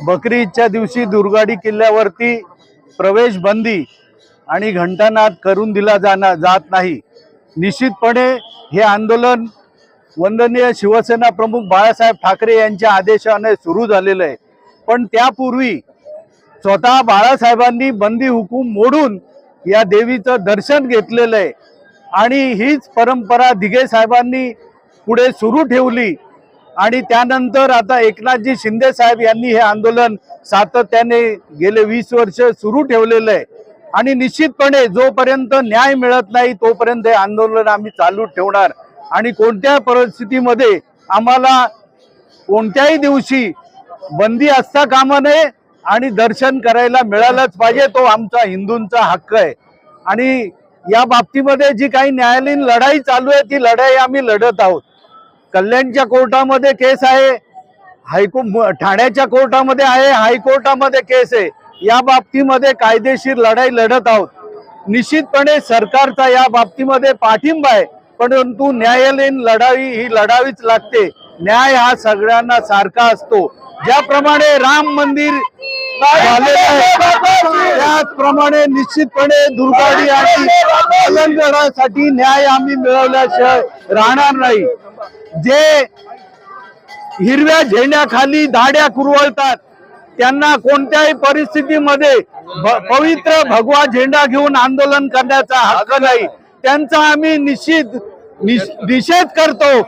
बकरी ईदच्या दिवशी दुर्गाडी किल्ल्यावरती प्रवेश बंदी आणि घंटानाद करून दिला जात नाही। निश्चितपणे हे आंदोलन वंदनीय शिवसेना प्रमुख बाळासाहेब ठाकरे यांच्या आदेशाने सुरू झालेलं आहे। पण त्यापूर्वी स्वतः बाळासाहेबांनी बंदी हुकूम मोडून या देवीचं दर्शन घेतलेलं आहे आणि हीच परंपरा दिघे साहेबांनी पुढे सुरू ठेवली आणि त्यानंतर आता एकनाथजी शिंदे साहेब यांनी हे आंदोलन सातत्याने गेले 20 वर्ष सुरू ठेवलेलं आहे आणि निश्चितपणे जोपर्यंत न्याय मिळत नाही तोपर्यंत हे आंदोलन आम्ही चालू ठेवणार आणि कोणत्या परिस्थितीमध्ये आम्हाला कोणत्याही दिवशी बंदी असता कामा नये आणि दर्शन करायला मिळालंच पाहिजे। तो आमचा हिंदूंचा हक्क आहे आणि या बाबतीमध्ये जी काही न्यायालयीन लढाई चालू आहे ती लढाई आम्ही लढत आहोत। कल्याणच्या कोर्टामध्ये केस आहे, ठाण्याच्या कोर्टामध्ये आहे, हायकोर्टामध्ये केस आहे। या बाबतीमध्ये कायदेशीर लढाई लढत आहोत। निश्चितपणे सरकारचा या बाबतीमध्ये पाठिंबा आहे, परंतु न्यायालयीन लढाई ही लढावीच लागते। न्याय हा सगळ्यांना सारखा असतो। ज्याप्रमाणे राम मंदिर झालेलं आहे त्याचप्रमाणे निश्चितपणे दुर्गाडी आणि तेलंगणासाठी न्याय आम्ही मिळवल्याशिवाय राहणार नाही। जे हिरव्या झेंड्याखाली दाढ्या कुरवळतात त्यांना कोणत्याही परिस्थितीमध्ये पवित्र भगवा झेंडा घेऊन आंदोलन करण्याचा हक्क नाही। त्यांचा आम्ही निषेध करतो।